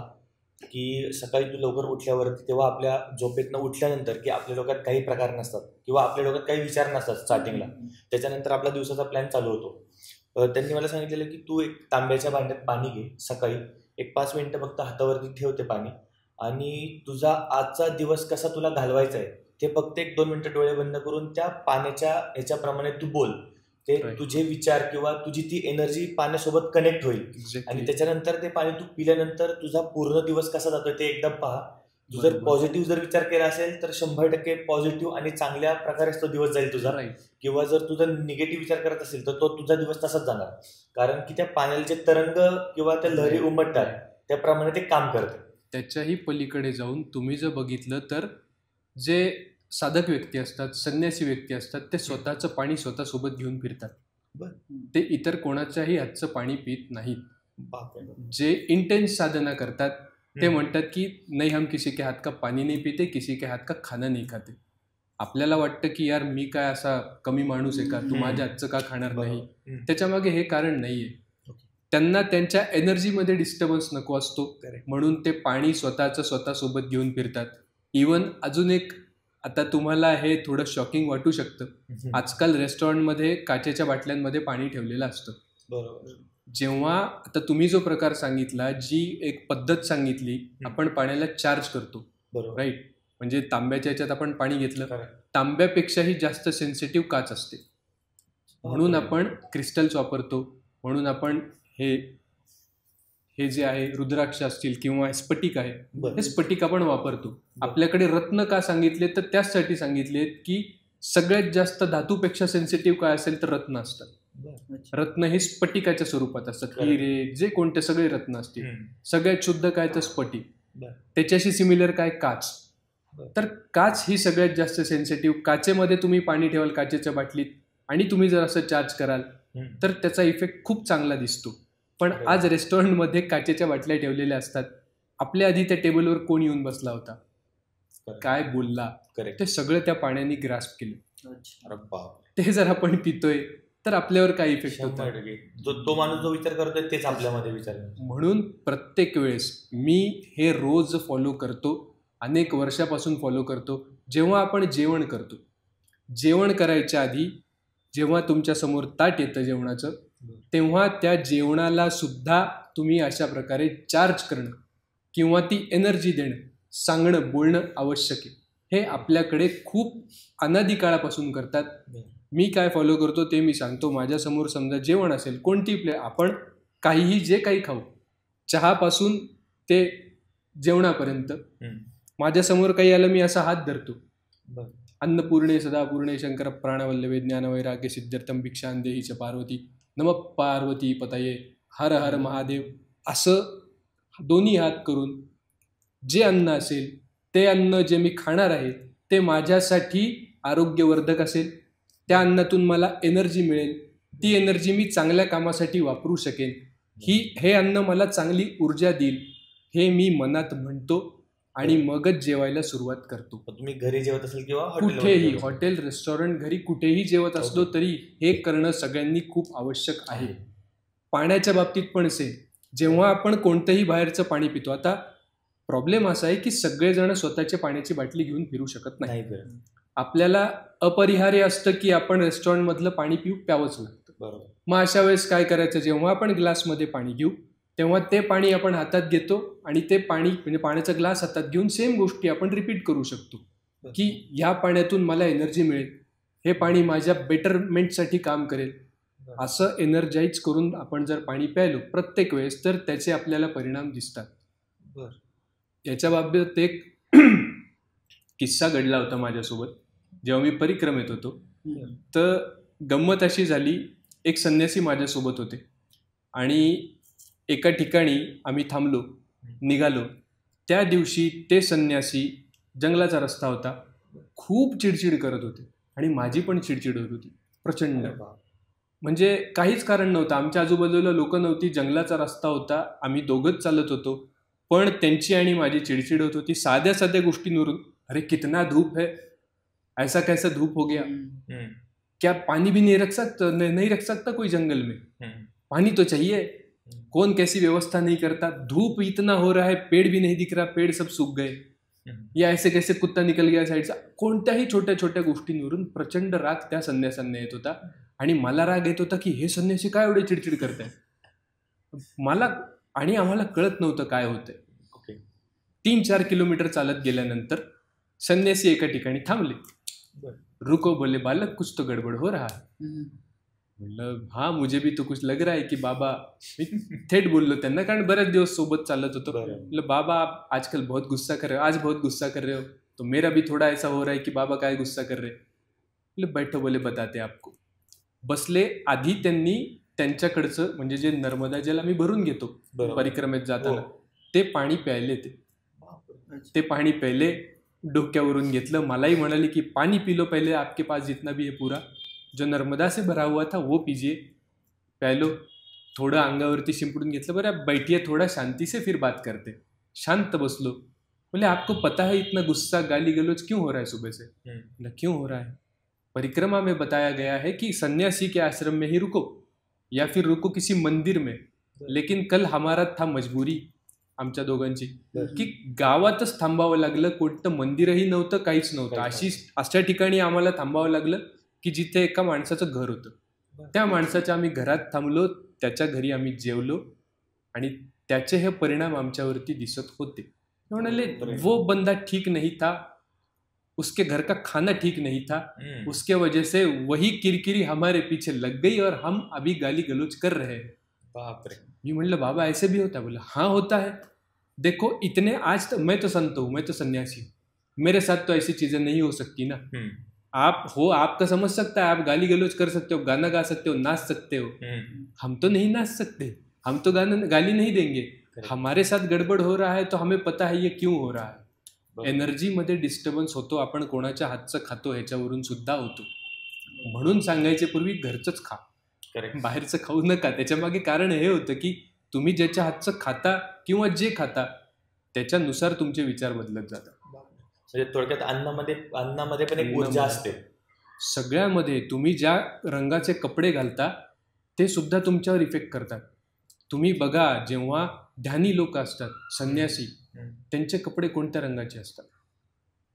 की सकाळी तू लवकर उठल्यावरती, तेव्हा आपल्या झोपेतनं उठल्यानंतर की आपल्या डोक्यात काही प्रकार नसतात किंवा आपल्या डोक्यात काही विचार नसतात स्टार्टिंगला. त्याच्यानंतर आपला दिवसाचा प्लॅन चालू होतो. त्यांनी मला सांगितलेलं की तू एक तांब्याच्या भांड्यात पाणी घे, सकाळी एक 5 मिनिटं फक्त हातावरती ठेव ते पाणी, आणि तुझा आजचा दिवस कसा तुला घालवायचा आहे ते फक्त 1-2 मिनिटं डोळे बंद करून त्या पाण्याच्या ह्याच्याप्रमाणे तू बोल. ते तुझे विचार किंवा तुझी ती एनर्जी पाण्यासोबत कनेक्ट होईल. आणि त्याच्यानंतर ते पाणी तू पिल्यानंतर तुझा पूर्ण दिवस कसा जातोय ते एकदम पहा. तू जर पॉझिटिव्ह जर विचार केला असेल तर 100% पॉझिटिव्ह आणि चांगल्या प्रकारेच तो दिवस जाईल तुझा. किंवा जर तुझा निगेटिव्ह विचार करत असेल तर तो तुझा दिवस तसाच जाणार, कारण की त्या पाण्याला जे तरंग किंवा त्या लहरी उमटतात त्याप्रमाणे ते काम करतं. त्याच्याही पलीकडे जाऊन तुम्ही जर बघितलं तर जे साधक व्यक्ती असतात, संन्यासी व्यक्ती असतात, ते स्वतःचं पाणी स्वतःसोबत घेऊन फिरतात. ते इतर कोणाच्याही हातचं पाणी पित नाहीत. जे इंटेन्स साधना करतात ते म्हणतात की नाही, हम किसी के हात का पाणी नाही पिते, किसी के हात का खाना नाही खाते. आपल्याला वाटतं की यार मी काय असा कमी माणूस आहे का, तू माझ्या हातचं का खाणार नाही? त्याच्यामागे हे कारण नाहीये. त्यांना त्यांच्या एनर्जीमध्ये डिस्टर्बन्स नको असतो म्हणून ते पाणी स्वतःचं स्वतःसोबत घेऊन फिरतात. इवन अजून एक, आता तुम्हाला हे थोडं शॉकिंग वाटू शकतं, आजकाल रेस्टॉरंटमध्ये काचेच्या बाटल्यांमध्ये पाणी ठेवलेलं असतं. बरोबर. जेव्हा आता तुम्ही जो प्रकार सांगितला, जी एक पद्धत सांगितली, आपण पाण्याला चार्ज करतो, राईट? म्हणजे तांब्याच्या ह्याच्यात आपण पाणी घेतलं, तांब्यापेक्षाही जास्त सेन्सिटिव्ह काच असते, म्हणून आपण क्रिस्टल्स वापरतो. म्हणून आपण हे जे आहे रुद्राक्ष असतील किंवा स्फटिक आहे, हे स्फटिक आपण वापरतो. आपल्याकडे रत्न का सांगितले तर त्याचसाठी सांगितले की सगळ्यात जास्त धातूपेक्षा सेन्सिटिव्ह काय असेल तर रत्न असतात. रत्न हे स्फटिकाच्या स्वरूपात असतात. हिरे, जे कोणते सगळे रत्न असतील, सगळ्यात शुद्ध काय तर स्फटिक. त्याच्याशी सिमिलर काय, काच. तर काच ही सगळ्यात जास्त सेन्सिटिव्ह. काचेमध्ये तुम्ही पाणी ठेवाल काचेच्या बाटलीत आणि तुम्ही जर असं चार्ज कराल तर त्याचा इफेक्ट खूप चांगला दिसतो. पण आज रेस्टॉरंटमध्ये काचेच्या बाटल्या ठेवलेल्या असतात. आपल्या आधी त्या टेबलवर कोण येऊन बसला होता, काय बोलला, ते सगळं त्या पाण्याने ग्रास्प केलं. ते जर आपण पितोय तर आपल्यावर काय इफेक्ट होतो, तो माणूस जो विचार करतोय तेच आपल्यामध्ये विचार. म्हणून प्रत्येक वेळेस मी हे रोज फॉलो करतो, अनेक वर्षापासून फॉलो करतो. जेव्हा आपण जेवण करतो, जेवण करायच्या आधी जेव्हा तुमच्या समोर ताट येतं जेवणाचं, तेव्हा त्या जेवणाला सुद्धा तुम्ही अशा प्रकारे चार्ज करणं किंवा ती एनर्जी देणं, सांगणं, बोलणं आवश्यक आहे. हे आपल्याकडे खूप अनादी काळापासून करतात. मी काय फॉलो करतो ते मी सांगतो. माझ्यासमोर समजा जेवण असेल, कोणती प्लेट, आपण काहीही जे काही खाऊ, चहापासून ते जेवणापर्यंत, माझ्यासमोर काही आलं मी असा हात धरतो. अन्नपूर्णे सदापूर्णे शंकर प्राणवल्लभे ज्ञानवैराग्य सिद्ध्यर्थम भिक्षां देहि च पार्वती नमः पार्वती पतये हर हर महादेव. असं दोन्ही हात करून जे अन्न असेल, ते अन्न जे मी खाणार आहे ते माझ्यासाठी आरोग्यवर्धक असेल, त्या अन्नातून मला एनर्जी मिळेल, ती एनर्जी मी चांगल्या कामासाठी वापरू शकेन, हे अन्न मला चांगली ऊर्जा देईल, हे मी मनात म्हणतो आणि मगच जेवायला सुरुवात करतो. तुम्ही घरी जेवत असेल किंवा कुठेही, हॉटेल, रेस्टॉरंट, घरी कुठेही जेवत असलो तरी हे करणं सगळ्यांनी खूप आवश्यक आहे. पाण्याच्या बाबतीत पण सेम. जेव्हा आपण कोणतंही बाहेरचं पाणी पितो, आता प्रॉब्लेम असा आहे की सगळेजण स्वतःची पाण्याची बाटली घेऊन फिरू शकत नाही. आपल्याला अपरिहार्य असतं की आपण रेस्टॉरंटमधलं पाणी प्यावंच लागतं. मग अशा वेळेस काय करायचं, जेव्हा आपण ग्लासमध्ये पाणी घेऊ तेव्हा ते पाणी आपण हातात घेतो आणि ते पाणी म्हणजे पाण्याचा ग्लास हातात घेऊन सेम गोष्टी आपण रिपीट करू शकतो की ह्या पाण्यातून मला एनर्जी मिळेल, हे पाणी माझ्या बेटरमेंटसाठी काम करेल, असं एनर्जाईज करून आपण जर पाणी प्यायलो प्रत्येक वेळेस, तर त्याचे आपल्याला परिणाम दिसतात. याच्या बाबतीत एक किस्सा घडला होता माझ्यासोबत जेव्हा मी परिक्रमेत होतो. तर गंमत अशी झाली, एक संन्यासी माझ्यासोबत होते आणि एका ठिकाणी आम्ही थांबलो, निघालो. त्या दिवशी ते संन्यासी, जंगलाचा रस्ता होता, खूप चिडचिड करत होते आणि माझी पण चिडचिड होत होती प्रचंड. म्हणजे काहीच कारण नव्हतं, आमच्या आजूबाजूला लोक नव्हती, जंगलाचा रस्ता होता, आम्ही दोघंच चालत होतो, पण त्यांची आणि माझी चिडचिड होत होती साध्या साध्या गोष्टींवरून. अरे कितना धूप है, ऐसा कैसा धूप हो गया, क्या पानी भी नहीं रख सकता कोई जंगल में, पानी तो चाहिए, कौन कैसी व्यवस्था नहीं करता, धूप इतना हो रहा है, पेड़ भी नहीं दिख रहा, पेड़ सब सूख गए, या ऐसे कैसे कुत्ता निकल गया साईडचा. कोणत्याही छोट्या छोट्या गोष्टींवरून प्रचंड राग त्या संन्यासांना येत होता आणि मला राग येत होता की हे संन्यासी काय एवढे चिडचिड करताय. मला आणि आम्हाला कळत नव्हतं काय होतंय. 3-4 किलोमीटर चालत गेल्यानंतर संन्यासी एका ठिकाणी थांबले. रुको बोले बालक, कुछ तो गडबड हो रहा है. म्हणलं हाँ मुझे भी तो कुछ लग रहा है की बाबा. मी थेट बोललो त्यांना, कारण बरेच दिवस सोबत चालत होतो. म्हणलं बाबा आप आजकल बहुत गुस्सा कर रहे हो, आज बहुत गुस्सा कर रहे हो, तो मेरा भी थोड़ा ऐसा हो रहा है की बाबा काय गुस्सा कर रहे. म्हणलं बैठो बोले बताते आपको. बसले. आधी त्यांनी त्यांच्याकडचं म्हणजे जे नर्मदा जल आम्ही भरून घेतो परिक्रमेत जाताना, ते पाणी प्यायले. ते पाणी प्यायले, डोक्यावरून घेतलं. मलाही म्हणाले की पानी पी लो पहले, आपके पास जितना भी है पूरा जो नर्मदा से भरा हुआ था वो पीजिए. प्यायलो. थोडं अंगावरती शिंपडून घेतलं. बरं बैठिए थोड़ा शांति से फिर बात करते. शांत बसलो. बोले आपको पता है इतना गुस्सा गाली गलौज क्यों हो रहा है सुबह से. क्यों हो रहा है. परिक्रमा में बताया गया है कि सन्यासी के आश्रम में ही रुको या फिर रुको किसी मंदिर में. लेकिन कल हमारा था मजबुरी आमच्या दोघांची की गावातच थांबावं लागलं. कोणतं मंदिरही नव्हतं, काहीच नव्हतं. अशा ठिकाणी आम्हाला थांबावं लागलं की जिथे एका माणसाचं घर होतं. त्या माणसाच्या आम्ही घरात थांबलो, त्याच्या घरी आम्ही जेवलो आणि त्याचे हे परिणाम आमच्यावरती दिसत होते. म्हणाले वो बंदा ठीक नहीं था, उसके घर का खाना ठीक नहीं था, उसके वजह से वही किरकिरी हमारे पीछे लग गई और हम अभी गाली गलौज कर रहे हैं. बाप रे. मी म्हणलं बाबा ऐसे भी होता. बोला हाँ होता है. देखो इतने आज तो मैं तो संत हूँ, मैं तो सन्यासी हूँ, मेरे साथ तो ऐसी चीजें नहीं हो सकती ना. आप हो, आपका समझ सकता है, आप गाली गलौज कर सकते हो, गाना गा सकते हो, नाच सकते हो. हम तो नहीं नाच सकते, हम तो गाली नहीं देंगे. हमारे साथ गडबड हो रहा है तो हमें पता है ये क्यों हो रहा है. एनर्जी मध्ये डिस्टर्बन्स होतो, आपण कोणाच्या हातचं खातो ह्याच्यावरून सुद्धा होतो. म्हणून सांगायचे पूर्वी घरचंच खा, बाहेरचं खाऊ नका. त्याच्या मागे कारण हे होतं की तुम्ही ज्याच्या हातचं खाता किंवा जे खाता त्याच्यानुसार तुमचे विचार बदलत जातात. म्हणजे थोडक्यात अन्नामध्ये पण एक ऊर्जा असते. सगळ्यामध्ये तुम्ही ज्या रंगाचे कपडे घालता ते सुद्धा तुमच्यावर इफेक्ट करतात. तुम्ही बघा जेव्हा ध्यानी लोक असतात, संन्यासी, त्यांचे कपडे कोणत्या रंगाचे असतात.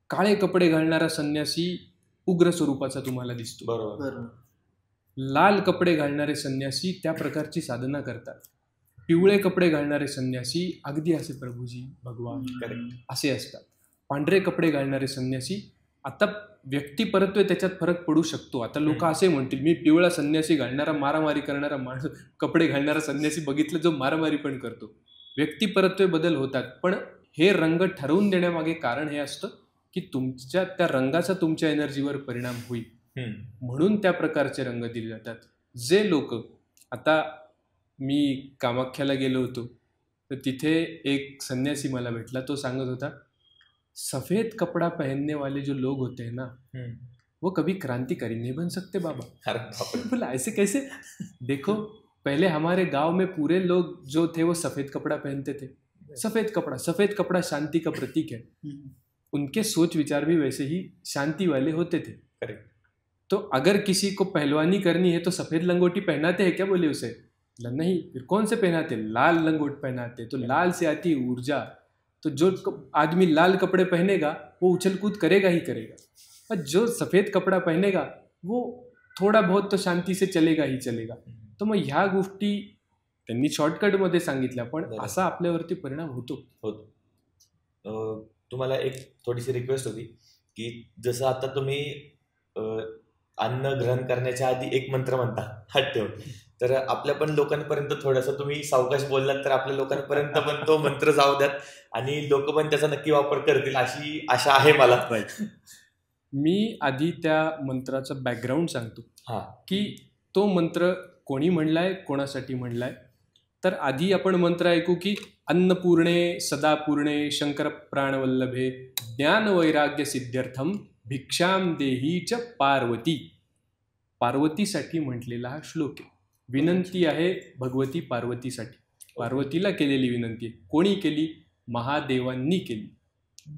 काळे कपडे घालणारा संन्यासी उग्र स्वरूपाचा तुम्हाला दिसतो. बरोबर. लाल कपडे घालणारे संन्यासी त्या प्रकारची साधना करतात. पिवळे कपडे घालणारे संन्यासी अगदी असे प्रभूजी भगवान असे असतात. पांढरे कपडे घालणारे संन्यासी, आता व्यक्ती परत्वे त्याच्यात फरक पडू शकतो. आता लोक असे म्हणतील मी पिवळा संन्यासी घालणारा, मारामारी करणारा माणूस, कपडे घालणारा संन्यासी बघितलं जो मारामारी पण करतो. व्यक्ती परत्वे बदल होतात, पण हे रंग ठरवून देण्यामागे कारण हे असतं की तुमच्या त्या रंगाचा तुमच्या एनर्जीवर परिणाम होईल, म्हणून त्या प्रकारचे रंग दिले जातात. जे लोक, आता मी कामाख्याला गेलो होतो तर तिथे एक संन्यासी मला भेटला. तो सांगत होता सफेद कपड़ा पहनने वाले जो लोग होते हैं ना वो कभी क्रांतिकारी नहीं बन सकते बाबा. बोला ऐसे कैसे. देखो पहले हमारे गांव में पूरे लोग जो थे वो सफ़ेद कपड़ा पहनते थे. सफ़ेद कपड़ा शांति का प्रतीक है. उनके सोच विचार भी वैसे ही शांति वाले होते थे. तो अगर किसी को पहलवानी करनी है तो सफ़ेद लंगोटी पहनाते हैं क्या, बोले उसे. नहीं. फिर कौन से पहनाते, लाल लंगोट पहनाते. तो लाल से आती ऊर्जा. तो जो आदमी लाल कपड़े पहनेगा वो उछल कूद करेगा ही करेगा, और जो सफ़ेद कपड़ा पहनेगा वो थोड़ा बहुत तो शांती से चलेगा ही चलेगा. तर मग ह्या गोष्टी त्यांनी शॉर्टकटमध्ये सांगितल्या, पण असा आपल्यावरती परिणाम होतो. तुम्हाला एक थोडीशी रिक्वेस्ट होती की जसं आता तुम्ही अन्न ग्रहण करण्याच्या आधी एक मंत्र म्हणता हात ठेवून. तर आपल्या पण लोकांपर्यंत थोडंसं तुम्ही सावकाश बोललात तर आपल्या लोकांपर्यंत पण तो मंत्र जाऊ द्यात आणि लोक पण त्याचा नक्की वापर करतील अशी आशा आहे मला. मी आधी त्या मंत्राचं बॅकग्राऊंड सांगतो हा, की तो मंत्र कोणी म्हणलाय, कोणासाठी म्हणलाय. तर आधी आपण मंत्र ऐकू की अन्नपूर्णे सदापूर्णे शंकर प्राणवल्लभे ज्ञान वैराग्य सिद्ध्यर्थम भिक्षाम देही च पार्वती. पार्वतीसाठी म्हटलेला हा श्लोक आहे. विनंती आहे भगवती पार्वतीसाठी. पार्वतीला केलेली विनंती आहे. कोणी केली? महादेवांनी केली.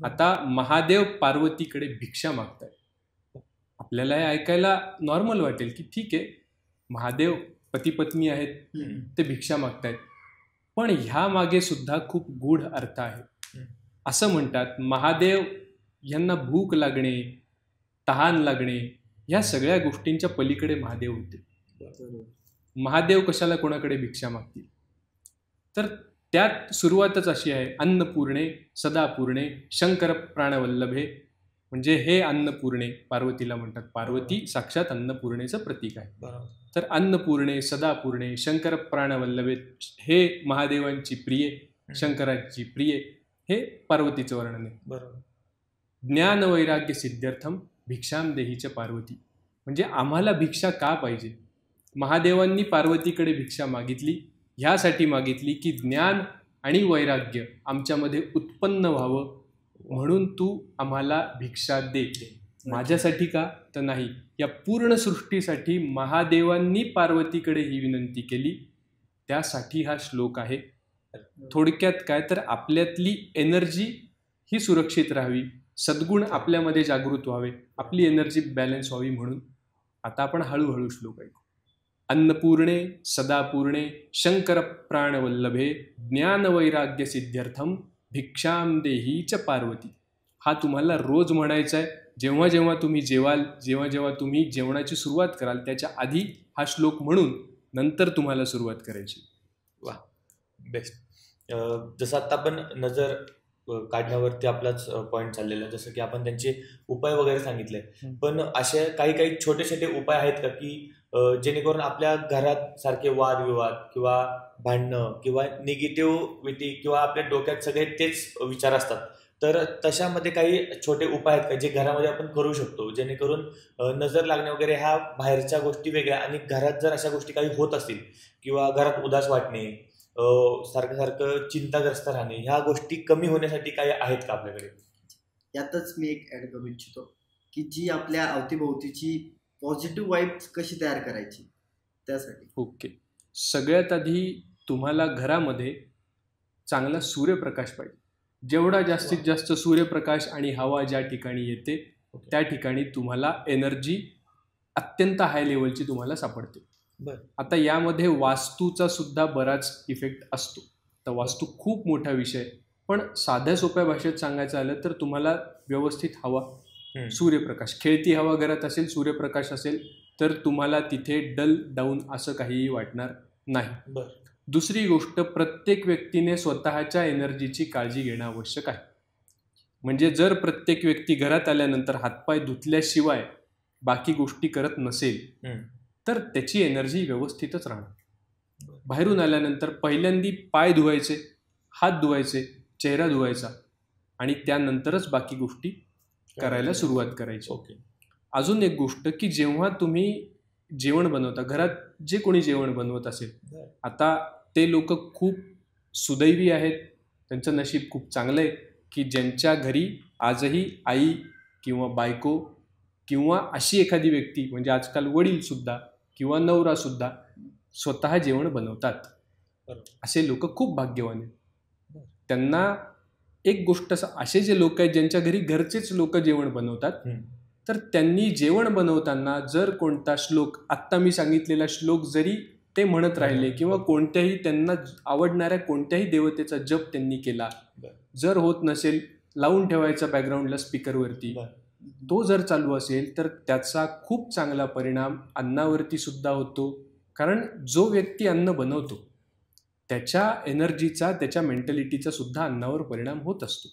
आता महादेव पार्वतीकडे भिक्षा मागतायत. आपल्याला हे ऐकायला नॉर्मल वाटेल की ठीक आहे, महादेव पती पत्नी आहेत, ते भिक्षा मागतायत. पण ह्या मागे सुद्धा खूप गूढ अर्थ आहे. असं म्हणतात महादेव यांना भूक लागणे, तहान लागणे, ह्या सगळ्या गोष्टींच्या पलीकडे महादेव होते. महादेव कशाला कोणाकडे भिक्षा मागतील? तर त्यात सुरुवातच अशी आहे, अन्नपूर्णे सदापूर्णे शंकर प्राणवल्लभे. म्हणजे हे अन्नपूर्णे पार्वतीला म्हणतात. पार्वती साक्षात अन्नपूर्णेचं प्रतीक आहे. तर अन्नपूर्णे सदापूर्णे शंकर प्राणवल्लभे हे महादेवांची प्रिय, शंकरांची प्रिय, हे पार्वतीचं वर्णन आहे. ज्ञान वैराग्य सिद्ध्यर्थम भिक्षाम देहीच पार्वती. म्हणजे आम्हाला भिक्षा का पाहिजे? महादेवांनी पार्वतीकडे भिक्षा मागितली, ह्यासाठी मागितली की ज्ञान आणि वैराग्य आमच्यामध्ये उत्पन्न व्हावं, म्हणून तू आम्हाला भिक्षा दे. माझ्यासाठी का? तर नाही, या पूर्ण सृष्टीसाठी महादेवांनी पार्वतीकडे ही विनंती केली, त्यासाठी हा श्लोक आहे. थोडक्यात काय तर आपल्यातली एनर्जी ही सुरक्षित राहावी, सद्गुण आपल्यामध्ये जागृत व्हावे, आपली एनर्जी बॅलन्स व्हावी म्हणून. आता आपण हळूहळू श्लोक ऐकू. अन्नपूर्णे सदापूर्णे शंकर प्राणवल्लभे ज्ञान वैराग्य सिद्ध्यर्थम भिक्षाम देही च पार्वती. हा तुम्हाला रोज म्हणायचा आहे. जेव्हा जेव्हा तुम्ही जेवाल, जेव्हा जेव्हा तुम्ही जेवणाची सुरुवात कराल, त्याच्या आधी हा श्लोक म्हणून नंतर तुम्हाला सुरुवात करायची. वा, बेस्ट. जसं आता आपण नजर काढण्यावरती आपलाच पॉईंट चाललेला, जसं की आपण त्यांचे उपाय वगैरे सांगितले, पण असे काही काही छोटे छोटे उपाय आहेत का की जेणेकरून आपल्या घरात सारखे वादविवाद किंवा भांडणं किंवा निगेटिव्हिटी किंवा आपल्या डोक्यात सगळे तेच विचार असतात, तर तशामध्ये काही छोटे उपाय आहेत का जे घरामध्ये आपण करू शकतो, जेणेकरून नजर लागणे वगैरे ह्या बाहेरच्या गोष्टी वेगळ्या, आणि घरात जर अशा गोष्टी काही होत असतील किंवा घरात उदास वाटणे, सारखं सारखं चिंताग्रस्त राहणे, ह्या गोष्टी कमी होण्यासाठी काही आहेत का आपल्याकडे? यातच मी एक ऍड करू इच्छितो की जी आपल्या अवतीभोवतीची पॉझिटिव्ह वाईब्स कशी तयार करायची त्यासाठी. ओके, सगळ्यात आधी तुम्हाला घरामध्ये चांगला सूर्यप्रकाश पाहिजे. जेवढा जास्तीत जास्त सूर्यप्रकाश आणि हवा ज्या ठिकाणी येते त्या ठिकाणी तुम्हाला एनर्जी अत्यंत हाय लेवलची तुम्हाला सापडते. आता यामध्ये वास्तूचा सुद्धा बराच इफेक्ट असतो. तर वास्तू खूप मोठा विषय, पण साध्या सोप्या भाषेत सांगायचं आलं तर तुम्हाला व्यवस्थित हवा, सूर्यप्रकाश, खेळती हवा घरात असेल, सूर्यप्रकाश असेल तर तुम्हाला तिथे डल डाऊन असं काहीही वाटणार नाही. दुसरी गोष्ट, प्रत्येक व्यक्तीने स्वतःच्या एनर्जीची काळजी घेणं आवश्यक आहे. म्हणजे जर प्रत्येक व्यक्ती घरात आल्यानंतर हातपाय धुतल्याशिवाय बाकी गोष्टी करत नसेल तर त्याची एनर्जी व्यवस्थितच राहणार. बाहेरून आल्यानंतर पहिल्यांदी पाय धुवायचे, हात धुवायचे, चेहरा धुवायचा आणि त्यानंतरच बाकी गोष्टी करायला सुरुवात करायची. अजून एक गोष्ट की जेव्हा तुम्ही जेवण बनवता, घरात जे कोणी जेवण बनवत असेल, आता ते लोक खूप सुदैवी आहेत, त्यांचं नशीब खूप चांगलं आहे की ज्यांच्या घरी आजही आई किंवा बायको किंवा अशी एखादी व्यक्ती, म्हणजे आजकाल वडीलसुद्धा किंवा नवरासुद्धा स्वतः जेवण बनवतात. असे लोक खूप भाग्यवान आहेत. त्यांना एक गोष्ट, असे जे लोक आहेत ज्यांच्या घरी घरचेच लोक जेवण बनवतात, तर त्यांनी जेवण बनवताना जर कोणता श्लोक, आत्ता मी सांगितलेला श्लोक जरी ते म्हणत राहिले किंवा कोणत्याही त्यांना आवडणाऱ्या कोणत्याही देवतेचा जप त्यांनी केला, जर होत नसेल लावून ठेवायचा बॅकग्राऊंडला स्पीकरवरती, तो जर चालू असेल तर त्याचा खूप चांगला परिणाम अन्नावरती सुद्धा होतो. कारण जो व्यक्ती अन्न बनवतो त्याच्या एनर्जीचा, त्याच्या मेंटॅलिटीचा सुद्धा अन्नावर परिणाम होत असतो.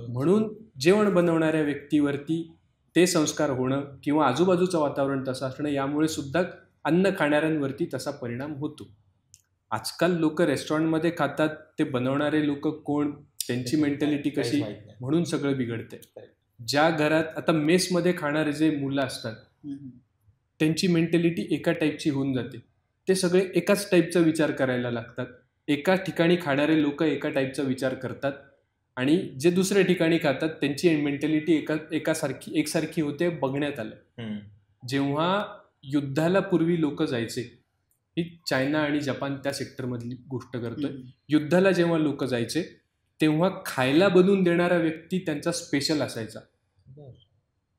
म्हणून जेवण बनवणाऱ्या व्यक्तीवरती ते संस्कार होणं किंवा आजूबाजूचं वातावरण तसं असणं, यामुळे सुद्धा अन्न खाणाऱ्यांवरती तसा परिणाम होतो. आजकाल लोक रेस्टॉरंटमध्ये खातात, ते बनवणारे लोक कोण, त्यांची मेंटॅलिटी कशी, म्हणून सगळं बिघडते. ज्या घरात आता मेसमध्ये खाणारे जे मुलं असतात त्यांची मेंटॅलिटी एका टाईपची होऊन जाते. ते सगळे एकाच टाईपचा विचार करायला लागतात. एका ठिकाणी खाणारे लोक एका टाईपचा विचार करतात आणि जे दुसऱ्या ठिकाणी खातात त्यांची मेंटॅलिटी एकसारखी होते. बघण्यात आलं जेव्हा युद्धाला पूर्वी लोक जायचे, ही चायना आणि जपान त्या सेक्टरमधली गोष्ट करतोय, युद्धाला जेव्हा लोक जायचे तेव्हा खायला बनवून देणारा व्यक्ती त्यांचा स्पेशल असायचा.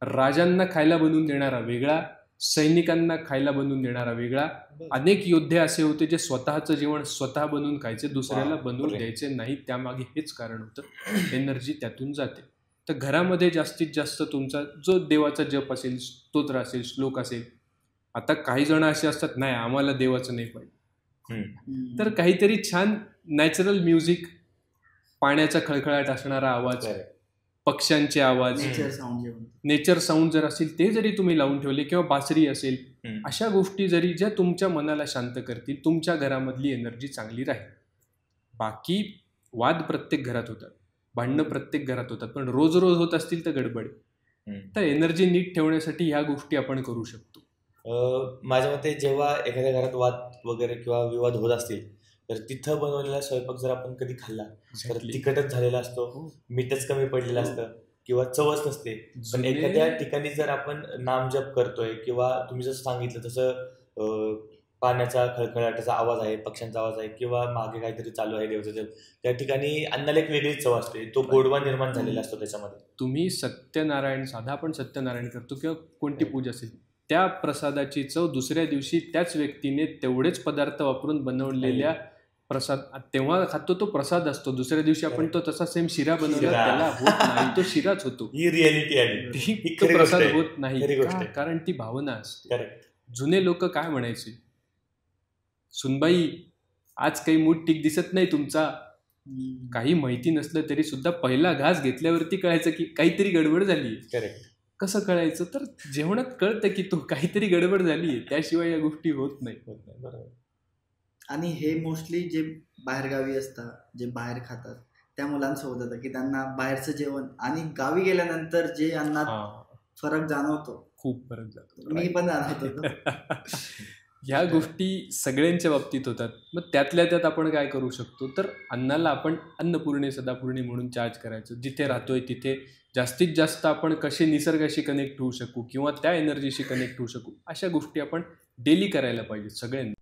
राजांना खायला बनवून देणारा वेगळा, सैनिकांना खायला बनवून देणारा वेगळा. अनेक योद्धे असे होते जे स्वतःचं जेवण स्वतः बनवून खायचे, दुसऱ्याला बनवून द्यायचे नाही. त्यामागे हेच कारण होतं, एनर्जी त्यातून जाते. तर घरामध्ये जास्तीत जास्त तुमचा जो देवाचा जप असेल, स्तोत्र असेल, श्लोक असेल. आता काही जण असे असतात, नाही आम्हाला देवाचं नाही पाहिजे, तर काहीतरी छान नॅचरल म्युझिक, पाण्याचा खळखळाट असणारा आवाज, पक्ष्यांचे आवाज, नेचर साऊंड जर असेल ते जरी तुम्ही लावून ठेवले, किंवा बासरी असेल, अशा गोष्टी जरी ज्या तुमच्या मनाला शांत करतील, तुमच्या घरामधली एनर्जी चांगली राहील. बाकी वाद प्रत्येक घरात होतात, भांडणं प्रत्येक घरात होतात, पण रोज रोज होत असतील तर गडबड. तर एनर्जी नीट ठेवण्यासाठी ह्या गोष्टी आपण करू शकतो. माझ्या मते जेव्हा एखाद्या घरात वाद वगैरे किंवा विवाद होत असतील तर तिथं बनवलेला स्वयंपाक जर आपण कधी खाल्ला तर तिखटच झालेला असतो, मीठच कमी पडलेलं असतं किंवा चवच नसते. पण एखाद्या ठिकाणी जर आपण नामजप करतोय किंवा तुम्ही जसं सांगितलं तसं पाण्याचा खळखळाटाचा आवाज आहे, पक्ष्यांचा आवाज आहे किंवा मागे काहीतरी चालू आहे देवाचं जप, त्या ठिकाणी अन्नाला एक वेगळीच चव असते, तो गोडवा निर्माण झालेला असतो त्याच्यामध्ये. तुम्ही सत्यनारायण, साधा आपण सत्यनारायण करतो किंवा कोणती पूजा असेल, त्या प्रसादाची चव दुसऱ्या दिवशी त्याच व्यक्तीने तेवढेच पदार्थ वापरून बनवलेल्या प्रसाद तेव्हा खातो, तो प्रसाद असतो. दुसऱ्या दिवशी आपण तो तसा सेम शिरा बनवला, त्याला होत नाही, तो शिराच होतो. ही रियालिटी आहे, तो प्रसाद होत नाही, कारण ती भावना असते. जुने लोक काय म्हणायचे, सुनबाई आज काही मूड ठीक दिसत नाही तुमचा. काही माहिती नसलं तरी सुद्धा पहिला घास घेतल्यावरती कळायचं की काहीतरी गडबड झाली. कसं कळायचं, तर जेवणात कळतं की तो काहीतरी गडबड झाली, त्याशिवाय या गोष्टी होत नाही. बरोबर. आणि हे मोस्टली जे बाहेरगावी असतात, जे बाहेर खातात, त्या मुलांसोबत होतं की त्यांना बाहेरचं जेवण आणि गावी गेल्यानंतर जे अन्नात फरक जाणवतो, खूप फरक जातो. मी पण जाणवतो. ह्या गोष्टी सगळ्यांच्या बाबतीत होतात. मग त्यातल्या त्यात आपण काय करू शकतो, तर अन्नाला आपण अन्नपूर्णे सदापूर्णे म्हणून चार्ज करायचं. जिथे राहतोय तिथे जास्तीत जास्त आपण कसे निसर्गाशी कनेक्ट होऊ शकू किंवा त्या एनर्जीशी कनेक्ट होऊ शकू, अशा गोष्टी आपण डेली करायला पाहिजे सगळ्यांनी.